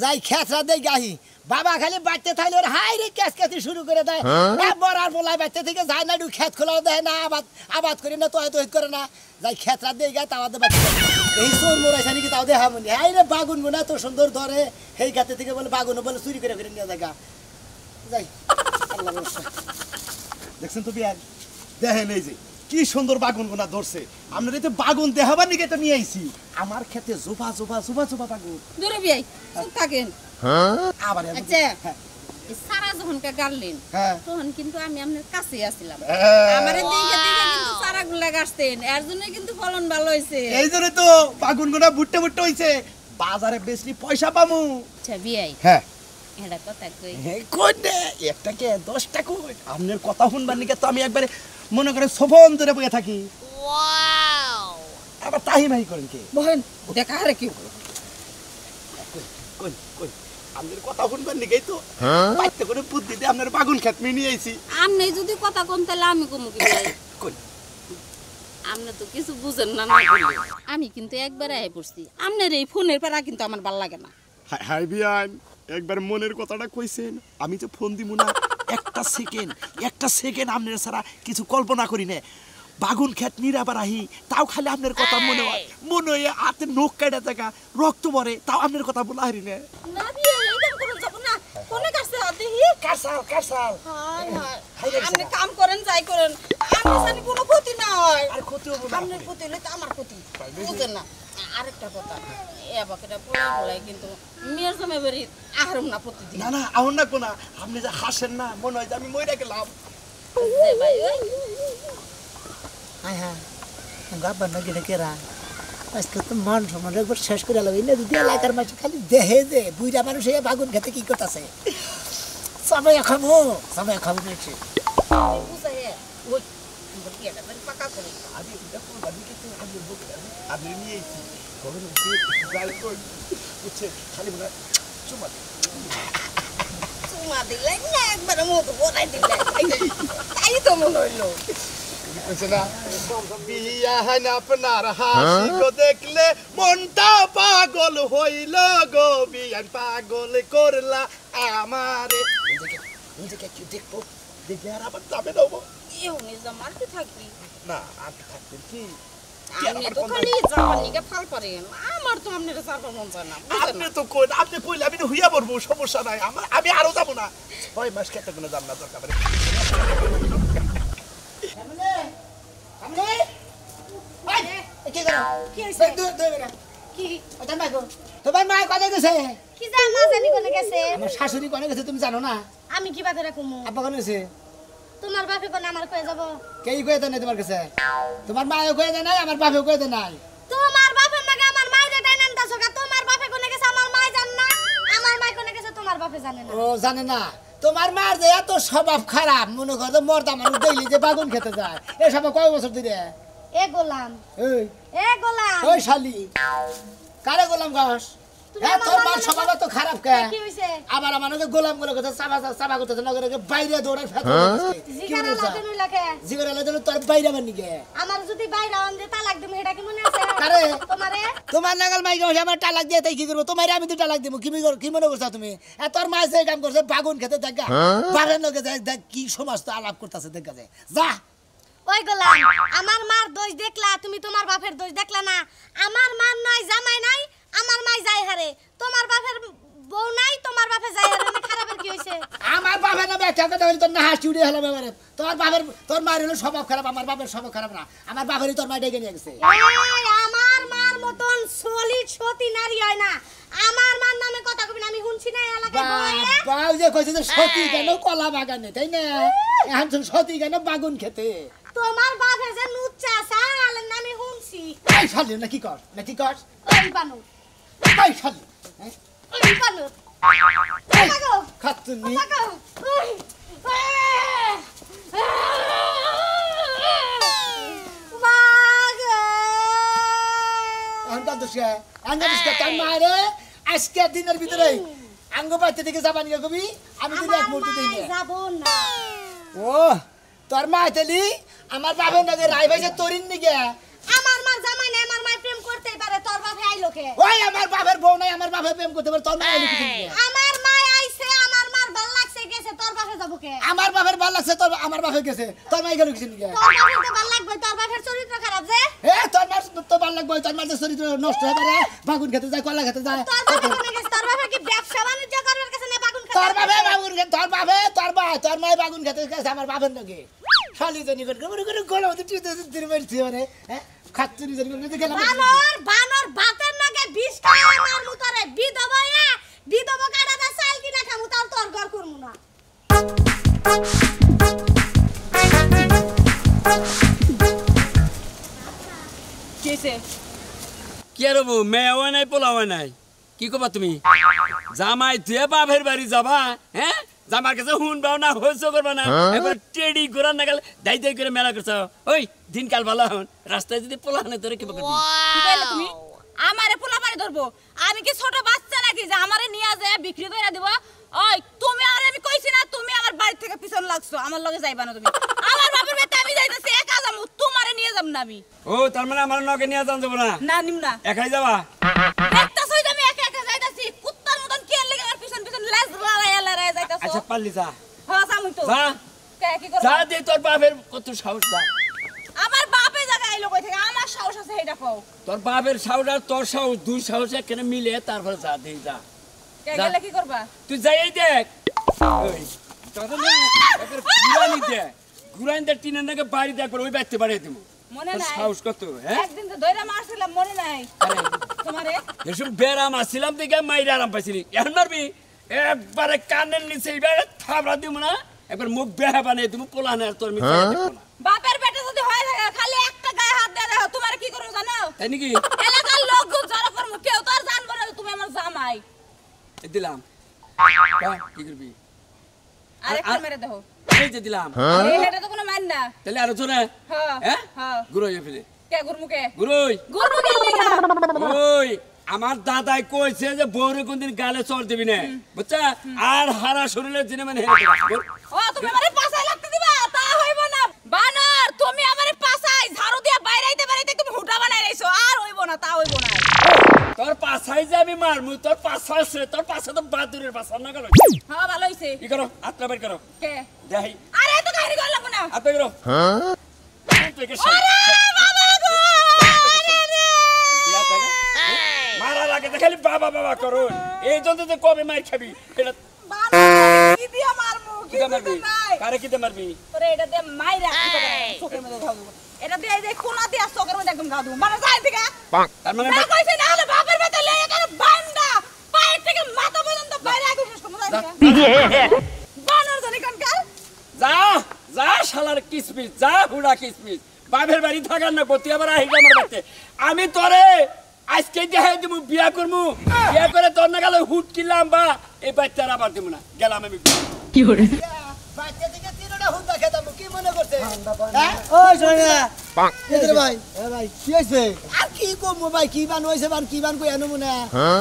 যাই খেতরা দেই গাহি বাবা খালি বাড়তে থাকলে ওর হাই রে ক্যাসকাতি শুরু করে দেয় বড়ার বলাই বাড়তে থেকে যায় না খেত খোলা দেয় না আবাদ করি না তো করে না যাই খেতরা দেই গা তাও বাড়তে এই চোর মোরাইছে নাকি তাও দেখা মনে হাই রে বাগুন গুনা তো সুন্দর ধরে সেই খেতে থেকে বলে বাগুন বলে চুরি করে নিয়ে যায় গা যাই আল্লাহ দেখছেন তো বিয়ার দেখেন এই যে কি সুন্দর বাগুন গোনা ধরছে আপনার এই বাগুন দেখাবার নিকে তো নিয়ে আইছি আমার খেতে জোবা জোবা জোবা জোবা বাগুন দূরে বিয়াই থাকেন আবার আচ্ছা সারা যখন কা গাড়লেন তখন কিন্তু আমি আপনার কাছে আসছিলাম আমারে দেখে দেখে কিন্তু সারাগুলা গাছতেন এর জন্য কিন্তু ফলন ভালো হইছে এই জন্য তো বাগুন গোনা বুট্টে বুট্টে হইছে বাজারে বেশি পয়সা পামু আচ্ছা বিয়াই হ্যাঁ এটা কথা কই কই দে একটা কে 10 টাকা আপনার কথা শুনবার নিকে তো আমি একবারে মনে করে সোফন ধরে বসে থাকি ওয়াও আবার তাহি মাহি করেন কি বহেন দেখা আরে কি কই কই আপনার কথা শুনবার নিকেই তো বাইতে করে বুদ্ধি দিয়ে আপনার বাগুন খেত মিয়ে নিয়ে আইছি আপনি যদি কথা কোন তাহলে আমি কমু কি কই আপনি তো কিছু বুঝেন না না বললে আমি কিন্তু একবার আই পড়ছি আপনার এই ফোনের পারা কিন্তু আমার ভালো লাগে না হাই বিয়ান একবার মনের কথাটা কইছেন আমি তো ফোন দিমু না একটা সেকেন্ড আপনার ছাড়া কিছু কল্পনা করি না বাগুন খেত নিরাবার আহি তাও খালি আপনার কথা মনে হয় হাতে নখ কাটা থাকা রক্ত পরে তাও আপনার কথা বলা হারি না না বিয়ে এইরকম করে যাব না কোনে কাছে দেখি কারসাল আপনি কাম করেন যাই করেন আমি জানি কোনো ক্ষতি না হয় আর ক্ষতি হবে না আপনার ক্ষতি হলে তো আমার ক্ষতি বুঝেন না আরেকটা কথা এবাকেটা বলাই কিন্তু মেয়ের জমে বেরি আহরম না প্রতিদিন না আউন না কোনা আপনি যে হাসেন না মনে হয় যে আমি মইরা গেলাম যে ভাই ওই হ্যাঁ হ্যাঁ গাব্বা না গেলে কেরা আজকে তো মান সম্মান একবার শেষ করে আলো না যদি এলাকার মানুষ খালি দেহে যে বুইরা মানুষ এই বাগুন খেতে কি করতেছে সবাই খাবো নাকি বুঝাই ওই এটা বেরি পাকা করে আমি দেখো আমি কিছু আমি বলতে আমি নিয়ে আইছি কখন যাই কই বুঝছে খালি বলে চুমা দিলে না একবার মত বলাই দিলে তাই তো মনে হইলো বিয়া হান আপনার হাসি গো দেখলে মনটা পাগল হইল গো বিয়ান পাগল করলা আমারে নিজেকে কি দেখবো দেখলে আর আবার যাবে দেবো এও নিজে মারতে থাকবি না আর থাকবেন কি আমি তো খালি জাপানিকে ফাল পারেন আমার তো আপনার চারবার মন চায় না আপনি তো কই আপনি কইলে আমি তো হইয়া পড়বো সমস্যা নাই আমি আরো যাবো না 6 মাস খেতে কোনো যাব না দরকার পড়ে তোমার মা কোনে গেছে কি জানা জানি কোনে গেছে আমার শাশুড়ি কোনে গেছে তুমি জানো না আমি কি বাধা রাখুমু আব্বা কোনে গেছে তোমার বাপে কোনে আমার কয়ে যাব কেই কয়ে দেয় না তোমার কাছে তোমার মাও কয়ে দেয় নাই আমার বাপেও কয়ে দেয় নাই তোমার বাপের নাকি আমার মাইরে ডাইনান দাসকা তোমার বাপে কোনে গেছে আমার মাই জান না আমার মাই কোনে গেছে তোমার বাপে জানে না ও জানে না তোমার মার যে এত স্বভাব খারাপ মনে করো মর্দা মানুষ ডেইলি যে বাগুন খেতে যায় এ সব কয় বছর ধরে এ গোলাম ওই শালি কারে গোলাম গাছ তোর মার স্বভাব তো খারাপ কে কি হইছে আবার আমাকে গোলাম করে কথা চাবা করতেছে না করে বাইরে দৌড়ায় ফেলে জিগারা লাগানো লাগে জিগারা লাগানো তোর বাইরে বানি গে আমার যদি বাইরে আন দে তালাক দিমু এটা কি মনে আছে কারে তোমারে তোমার নাগাল মাই গাছ আমার তালাক দিয়ে তাই কি করব তোমারে আমি তো তালাক দিমু কি মনে করছ তুমি তোর মা যে কাম করছে বাগুন খেতে দেখা বারে নগে দেখ কি সমাজ তো আলাপ করতেছে দেখা যায় যা ওই গোলাম আমার মার দোষ দেখলা তুমি তোমার বাপের দোষ দেখলা না আমার মার নাই জামাই নাই আমার মাই যাই হারে তোমার বাপের বউ নাই তোমার বাপে যাই হারে না খারাপের কি হইছে আমার বাপের না ব্যাখ্যা কথা হইল তোর না হাসি উড়ে হলাম এবারে তোর মায়ের হলো স্বভাব খারাপ আমার বাপের স্বভাব খারাপ না আমার বাপেরই তোর মা ডেকে নিয়ে গেছে আমার মার মতন সলিড সতী নারী হয় না আমার মার নামে কথা কবি না আমি শুনছি না এলাকায় বলে বাউ যে কইছে যে সতী কেন কলা বাগানে তাই না এখন তুমি সতী কেন বাগুন খেতে তোমার বাপে যে নুচ্চা সাল নামে শুনছি এই শালি না কি কর ওই বানু এই শালি ওই বানু পাগো খাতুনি পাগো তার মারে আজকে দিনের ভিতরে আঙ্গ বাড়তে থেকে যাবানি কবি আমি যদি এক মুহূর্তে দিই যাব না ও তোর মা তেলি আমার বাপের নাকি রাই ভাইছে তোরিন নিগে আমার মা জামাই না আমার মা প্রেম করতেই পারে তোর বাপে আইলো কে ওই আমার বাপের বউ নাই আমার বাপের প্রেম করতে পারে তোর মা আইলো কি আমার মা আইছে আমার মার ভাল লাগছে গেছে তোর বাপে যাবো কে আমার বাপের ভাল লাগছে তোর আমার বাপে গেছে তোর মা গেল কি নিগে তোর বাপের তো ভাল লাগবে তোর বাপের চরিত্র খারাপ যে এ তোর মা তো ভাল লাগবে তোর মা চরিত্র নষ্ট হয়ে পারে বাগুন খেতে যায় কলা খেতে যায় তোর বাপে কোনে গেছে তোর বাপে কি ব্যবসা বাণিজ্য করবার কাছে না বাগুন খায় তোর বাপে বাগুন খেতে তোর মা বাগুন খেতে গেছে আমার বাপের নাকি শালি জনি করে গোলা মতো তুই মারছি মানে হ্যাঁ খাচ্ছুনি জনি করে গেলাম বানর ভাতের নাকে বিষ খায় আমার মুতরে বিধবা কাটা দা চাল কিনা খামু তাও তোর ঘর করমু না কেসে কি আর হবো মেয়েও নাই পোলাও নাই কি কবা তুমি জামাই তুই বাপের বাড়ি যাবা হ্যাঁ জামার কাছে শুনবাও না হইছো করবা না একবার টেডি ঘোরার না গেলে দাই দাই করে মেলা করছো ওই দিনকাল ভালো হন রাস্তায় যদি পোলা হানে তোরে কি বলবি কি কইলে তুমি আমারে পোলা পানি ধরবো আমি কি ছোট বাচ্চা নাকি যে আমারে নিয়া যায় বিক্রি কইরা দিব ওই তুমি আর আমি কইছি না তুমি আমার বাড়ি থেকে পিছন লাগছো আমার লগে যাইবা না তুমি আমার বাপের বাড়িতে আমি যাইতাছি একা যামু তোমারে নিয়ে যাব না আমি ও তার মানে আমার নগে নিয়ে যান যাবো না না নিম না একাই যাবা একটা সই আমি একা একা যাইতাছি কুত্তার মতন কে লাগি আমার পিছন পিছন লেজ লড়াই যাইতাছো আচ্ছা পারলি যা হ্যাঁ যামু তো যা কে কি করব যা দে তোর বাপের কত সাহস যা আমার বাপে জায়গা আইলো কই থেকে আমার সাহস আছে এইটা কও তোর বাপের সাহস আর তোর সাহস দুই সাহস এখানে মিলে তারপরে যা দে যা কে গেলে কি করবা তুই যাই দেখ ওই তোর ঘুরানি দে ঘুরানি দে টিনের নাকি বাড়ি দেখ ওই বাইতে বাড়িয়ে দেবো মনে নাই সাহস কত হ্যাঁ একদিন তো দইরা মারছিলাম মনে নাই তোমারে এসব বেরাম আসছিলাম দেখে মাইরে আরাম পাইছিলি এখন মারবি একবারে কানের নিচে এইবারে থাবড়া দিব না একবার মুখ বেহা বানিয়ে দিব পোলা না তোর মিছে বাপের পেটে যদি হয় থাকে খালি একটা গায়ে হাত দিয়ে দেখো তোমারে কি করব জানো তাই নাকি এলাকার লোক জড়ো করব কেউ তো আর জানবো না যে তুমি আমার জামাই দিলাম কি করবি আরেকটা মেরে দেখো এই যে দিলাম এটা তো কোনো মান না তাহলে আরো জোরে হ্যাঁ হ্যাঁ হ্যাঁ গুরুই ফেলে কে গুরমুকে গুরুই গুরমুকে লিগা ওই আমার দাদাই কইছে যে বউরে কোনদিন গালে চড় দিবি না বুঝছা আর হারা শরীরের জিনে মানে ও তুমি আমারে পাছাই লাগতে দিবা তা হইব না বানর তুমি আমারে পাছাই ঝাড়ু দিয়া বাইরাইতে বাইরাইতে তুমি হুটা বানাই রাইছো আর হইব না তা হইব না তোর পাছাই যাবি মারমু তোর পাছা আছে তোর পাছা তো বাদুরের পাছা না গেল হ্যাঁ ভালো হইছে কি করো আত্মা বের করো কে দেখাই আরে তো কাহিনী কর লাগবো না আত্মা করো আরে বাবা গো মারা লাগে খালি বাবা বাবা করো এই জন্য তো কবে মার খাবি এটা বানর কি দিয়া মারমু কি কিটা মারবি নাই কারে কিটা মারবি তোরে এটা দিয়ে মাইরা চোখের মধ্যে ঘাও দেবো এটা দিয়ে এই যে কোনা দিয়া চোখের মধ্যে একদম ঘাও দেবো মানে যাই থেকে তার মানে না কইছে না হলে বাপের বেটা লয়ে এখানে বান্দা পায়ের থেকে মাথা পর্যন্ত বাইরে আগে শেষ করবো যাই থেকে বানর জানি কানকার যা যা শালার কিসমিস যা হুড়া কিসমিস বাপের বাড়ি থাকার না করতে আবার আহিগা আমার বাড়িতে আমি তোরে আজকে দেখাই দিব বিয়া করমু বিয়া করে তোর না গেলে হুট কিনলাম বা এই বাচ্চার আবার দিব না গেলাম আমি কি করে বাচ্চা থেকে তিনটা হুন্দা খেতাম কি মনে করতে ওই সোনিয়া এদের ভাই ভাই কি হইছে আর কি কমু ভাই কি বান হইছে বান কি বান কই আনো মনে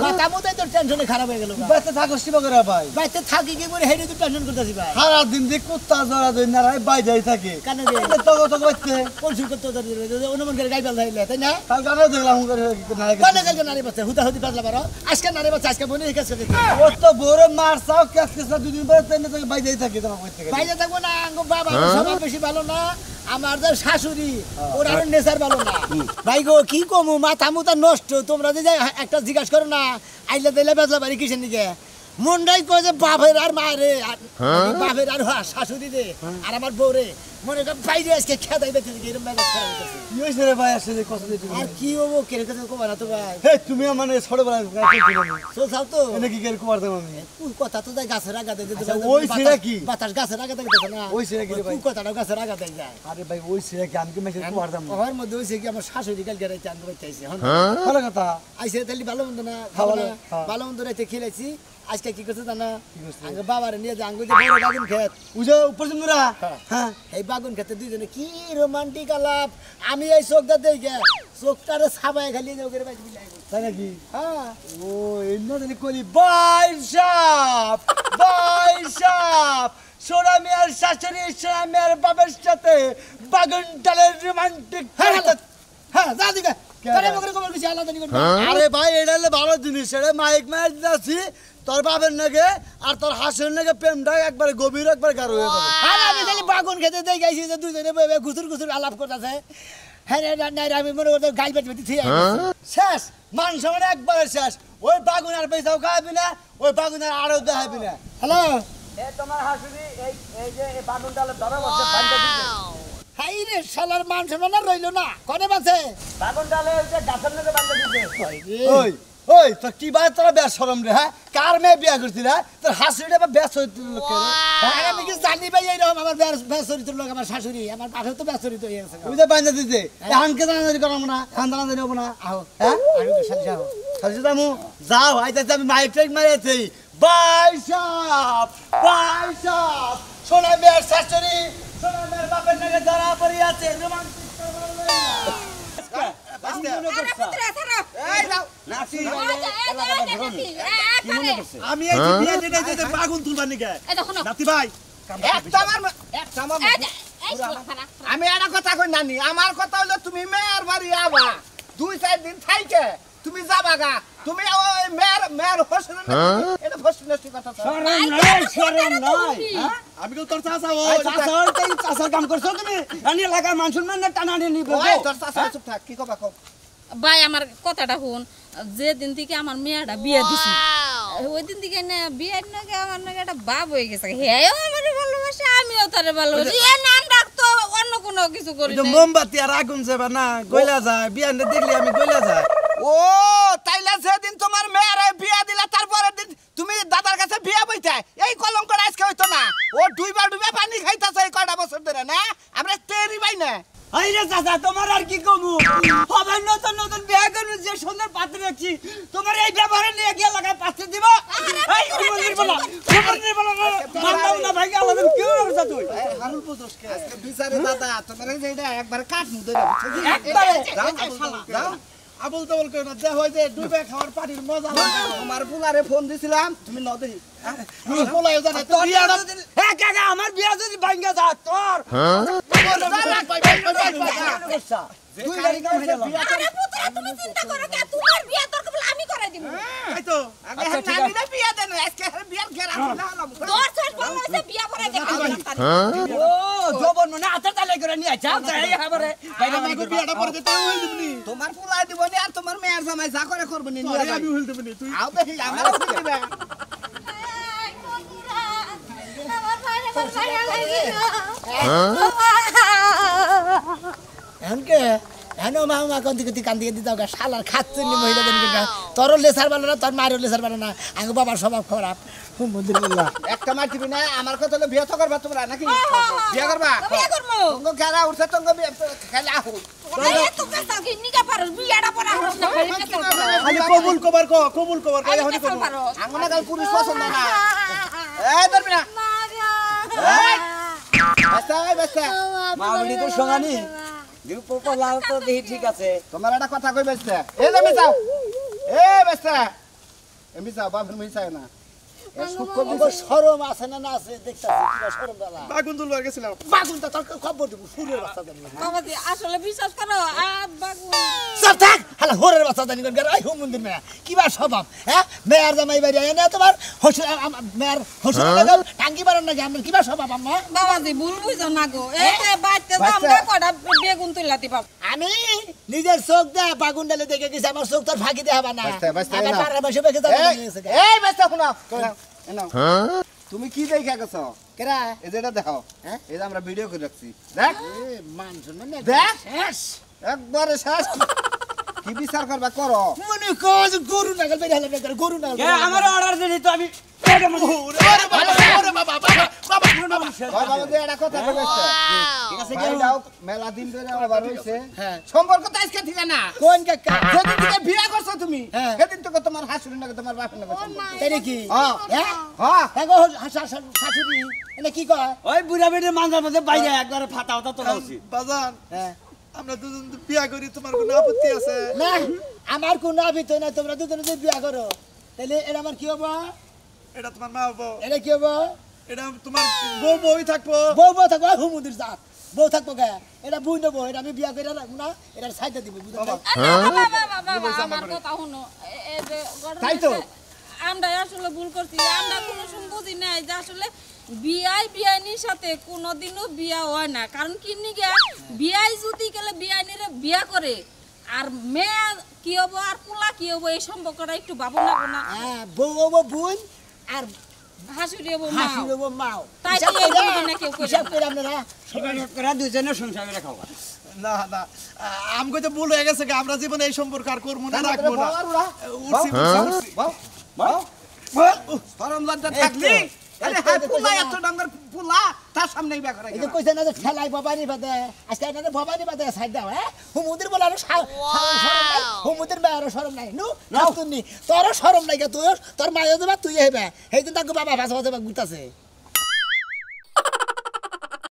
মাথা মতো তো টেনশনে খারাপ হয়ে গেল বাচ্চা থাকো শিবা করে ভাই বাইতে থাকি কি করে হেডে তো টেনশন করতেছি ভাই সারা দিন যে কুত্তা জড়া দই না রাই বাই যাই থাকে কানে দে তো তো করতে কোন সুর করতে অনুমান করে গাইবাল হইলে তাই না কাল গানে দেখলাম করে না কানে কানে নারী বাচ্চা হুদা হুদি পাতলা পারো আজকে নারী বাচ্চা আজকে বনে কাছে দিতে ও তো বড় মার চাও কেস কেস দুদিন পরে তেনে তো বাই যাই থাকে তোমার করতে বাইরে থাকবো না আঙ্গ বাবা সবার বেশি ভালো না আমার যে শাশুড়ি ওর আর নেশার ভালো না ভাই গো কি কমু মাথা মুতা নষ্ট তোমরা যে একটা জিজ্ঞাসা করো না আইলে দিলে বেজলা বাড়ি কিসের নিকে মনটাই কয় যে বাপের আর মায়েরে বাপের আর শাশুড়ি রে আর আমার বউ রে মনে কর বাইরে আজকে খেদাই বেঁচে দিকে এরকম মেজাজ খারাপ হইতাছে। কি হইছে রে ভাই আসলে কষ্ট দিতে আর কি হবো কেন কথা কবা না তো ভাই হে তুমি মানে ছোটবেলা চলছাও তো এনে কি করে কুমার দেব আমি কোন কথা তো যায় গাছের আগা দেয় আচ্ছা, ওই ছেড়া কি? বাতাস গাছের আগা দেখতেছ না ওই ছেড়া কি রে ভাই? কোন কথাটা গাছের আগা দেয় যায় আরে ভাই ওই ছেড়ে কি আমি কি মেসে কুমার দেব ওর মধ্যে হইছে কি আমার শাশুড়ি কাল গেরাইতে আনতে পাইছে ভালো কথা আইছে তাহলে ভালো মন্দ না খাওয়া খাওয়া না, হ্যাঁ। ভালো মন্দ রাইতে খেলাইছি আজকে কি করছে জানা কি করছে? আঙ্গ বাবারে নিয়ে যে আঙ্গ যে বড় বাগুন খেত উজো উপর জমরা হ্যাঁ। হ্যাঁ এই বাগুন খেতে দুইজনে কি রোমান্টিক আলাপ আমি এই চোখটা দেখে চোখটারে সাবায় খালি ওকে বাইক বিলাই তাই নাকি হ্যাঁ ও এন্ন দিন কলি বাই সাপ সোনা মিয়ার শাশুড়ি সোনা মিয়ার বাবার সাথে বাগুনটালের রোমান্টিক হ্যাঁ যা দিকে তোরে মগরে খবর কিছু আলাদা নি করবে আরে ভাই এটা হলো ভালো জিনিস এটা মাইক মার দিয়েছি তোর বাবার নাকি আর তোর হাসের নাকি প্রেমটা একবার গভীর একবার গাঢ় হয়ে যাবে আরে আমি খালি বাগুন খেতে দেই গাইছি যে দুজনে বইবে গুসুর গুসুর আলাপ করতেছে হ্যাঁ না আমি মনে করতে গাই বেটি বেটি ঠিক শেষ মান সম্মান একবারে শেষ ওই বাগুন আর পয়সাও খাওয়াবি না ওই বাগুন আর আরো দেখাবি না হ্যালো তোমার হাসুরি এই যে বাগুন ডালে ধরা বসে বান্ধা দিতে হাই রে শালার মান সম্মান আর রইলো না কোনে বাসে বাগুন ডালে ওই যে গাছের নাকি বান্ধা দিতে ওই ওই তো কি বাই তোরা বেশ শরম রে হ্যাঁ কার মেয়ে বিয়া করছিস হ্যাঁ তোর হাসুরিটা বা বেশ হইতে লোক হ্যাঁ আমি কি জানি ভাই এইরকম আমার বেসরিত লোক আমার শাশুড়ি আমার পাশে তো বেসরিত হয়ে গেছে ওই যে বান্ধা দিতে হানকে জানাজানি করাবো না হান জানাজানি হবো না আহো হ্যাঁ আমি তো সাথে যাবো সাথে যাবো যাও আইতাছে আমি মাইক টাইক মারিয়েছি বাইসাপ সোনা মেয়ের শাশুড়ি সোনা মেয়ের বাপের নাকি ধরা পড়ে আছে রোমান্টিক আমি এই যে বিয়ে দিতে যেতে বাগুন তুলবার নিকে নাতি ভাই আমি একটা কথা কই নানি আমার কথা হলো তুমি মেয়ের বাড়ি আবা 2-4 দিন থাইকে তুমি যাবা গা তুমি ওই মেয়ের হোসেন এটা হোসেনের কথা শরম নাই আমি তো তোর চাচা ওই চাচার কাম করছো তুমি রানী এলাকার মান সম্মান না টানানি নিব তোর চাচা চুপ থাক কি কবা কও ভাই আমার কথাটা শুন যে দিন থেকে আমার মেয়েটা বিয়ে দিছি ওই দিন থেকে না বিয়ের নাকি আমার নাকি একটা বাপ হয়ে গেছে হেও আমার ভালোবাসে আমিও তারে ভালোবাসি এ নাম ডাকতো অন্য কোনো কিছু করি এটা মোমবাতি আর আগুন যাবে না গইলা যায় বিয়া দেখলি আমি গইলা যায় ও তাইলে যেদিন তোমার মেয়ের বিয়া দিলা তারপরের দিন তুমি দাদার কাছে বিয়া বইতে এই কলঙ্কটা আজকে হইতো না ও ডুইবা পানি খাইতাছে এই কয়টা বছর ধরে না আমরা তেরি ভাই না আইরে চাচা তোমার আর কি কমু হবে নতুন নতুন বিয়া করবো যে সুন্দর পাত্র রাখছি তোমার এই ব্যবহারে নিয়ে গিয়ে লাগা পাত্র দিব এই কুমন্দির বলা মানদাও না ভাই আলাদা কি করছ তুই হারুল পুতস কে আজকে বিচারে দাদা তোমার এই যে একবার কাট মু ধরে একবারে যাও আবুল তাবুল কই না দে হয় যে ডুবে খাওয়ার পানির মজা লাগে তোমার ফুলারে ফোন দিছিলাম তুমি ন দেই পোলায় জানে তো বিয়াটা হ্যাঁ কাকা আমার বিয়া যদি ভাঙ্গা যা তোর দুই গাড়ি কাম হইলো আরে পুত্র তুমি চিন্তা করো কে তোমার বিয়ে তোর কেবল আমি করাই দিব এই তো আগে নানি না বিয়া দেন আজকে বিয়ার ঘেরা হলো তোর ছোট বড় হইছে বিয়ে করাই দে ও জবন না আতে তালে করে নিয়ে যাও যাই হাবারে বাইরে মাগো বিয়াটা পরে দিতে হই দিবনি তোমার ফুলাই দিব নি আর তোমার মেয়ের জামাই যা করে করব নি নিয়ে আমি হইল দিবনি তুই আও দেখি আমার ফুল দিবে এনকে এনো মামা কোন দিকে কান দিকে দিতাও গা শালার খাচ্ছে নি মহিলা দেন গা তোর লেসার বালো না তোর মায়ের লেসার বালো না আঙ্গো বাবার স্বভাব খারাপ মন্দিরুল্লাহ একটা মার দিবি না আমার কথা হলো বিয়ে তো করবা তোমরা নাকি বিয়ে করবা বিয়ে করব তঙ্গ খেলা উঠছে তঙ্গ খেলা আহু আরে তুই কাছে কি নিকা পারস বিয়েটা পড়া হস না খালি কবুল কবার কো এখন কবুল আঙ্গো না গাল পুরুষ পছন্দ না এই ধরবি না বাস্তা মাউলি তো সঙ্গানি দিউপো লাল তো দেখি ঠিক আছে তোমার একটা কথা কই বাস্তা এই যে মিছাও এ বাস্তা এ মিছাও বাপ মিছাও না শরম আছে না না আছে দেখতাছি কিবা শরম বালা বাগুন তুলবার গেছিলাম বাগুন তো তোর খবর দেব সুরের বাচ্চা জানি বাবা দি আসলে বিশ্বাস করো বাবু সব থাক হালা হোরের বাচ্চা জানি কোন গায় হুম মন্দির মেয়া কিবা স্বভাব হ্যাঁ মেয়ার জামাই বাড়ি আয় না তোমার হোসে মেয়ার হোসে লাগাল টাঙ্গি বারন না জানেন কিবা স্বভাব আম্মা বাবা দি ভুল বুঝো না গো এই যে বাইতে আমরা কটা বেগুন তুইলাতি বাপ আমি নিজের চোখ দে বাগুন ডালে দেখে গেছি আমার চোখ তোর ফাঁকি দেবা না আমার পাড়া বসে বসে যাবে এই বাচ্চা শোনাও তুমি কি দেখা গেছো কেরা এই যেটা দেখাও হ্যাঁ এই যে আমরা ভিডিও করে রাখছি দেখ মান শুনবেন না দেখ শেষ একবারে শেষ কি বিচার করবা করো মনে কর গরু নাগাল বের হলে বের গরু নাগাল আমার অর্ডার দিলি তো আমি মেলা দিন ধরে আবার হইছে সম্পর্ক তো আজকে ঠিক না কোন কাকা যেদিন থেকে বিয়া করছো তুমি সেদিন থেকে তোমার হাসুরি নাকি তোমার বাপের নাকি তাই নাকি হ্যাঁ হ্যাঁ গো শাশুড়ি এটা কি কয় ওই বুড়া বেটির মাঝে মাঝে বাইরে একবারে ফাটা হতা তোলা উচিত বাজান হ্যাঁ আমরা দুজন বিয়া করি তোমার কোনো আপত্তি আছে না আমার কোনো আপত্তি নাই তোমরা দুজনে যদি বিয়া করো তাহলে এটা আমার কি হবো এটা তোমার মা বাবা এটা কি হবো এটা তোমার বউ বউই থাকবো। বউ থাকবো হুমুদির জাত বউ থাকবো গে এটা বুঝ নেবো এটা আমি বিয়া করে রাখবো না এটা সাইডে দিব বুঝতে বাবা, আমার কথা শুনো এই যে তাই তো। আমরা আসলে ভুল করছি আমরা কোনো সময় বুঝি নাই যে আসলে বিয়াইনির সাথে কোনোদিনও বিয়া হয় না কারণ কি নিগে বিয়াই যদি গেলে বিয়াইনিরে বিয়া করে আর মেয়ে কি হবো আর পোলা কি হবো এই সম্পর্কটা একটু ভাবো না হ্যাঁ বউ হবো বোন আর হাসুরি হবো মা হাসি হবো মাও তাই হিসাব তো এই করে- বলবে না কেউ করে হিসাব না। করে আপনারা করে দুজনে সংসারে রাখো না না আমাকে তো ভুল হয়ে গেছে গা, আমরা জীবনে এই সম্পর্ক আর করবো না রাখবো না উঠছি, উঠছি। শরম লজ্জা থাকলি আরে হ্যাঁ পোলা এত ডাঙ্গর পোলা তার সামনেই বিয়া করে এই যে কইছে না যে ঠেলাই ভবানী বাদে আজকে এটা ভবানী বাদে সাইড দাও হ্যাঁ হুমুদির বলে আরো শরম নাই হুমুদির মা আরো শরম নাই নু না তুমি তোরও শরম নাই তুই তোর মায়ের দেবা তুই হেবে সেই দিন তাকে বাবা ভাষা ভাষা ঘুরতাছে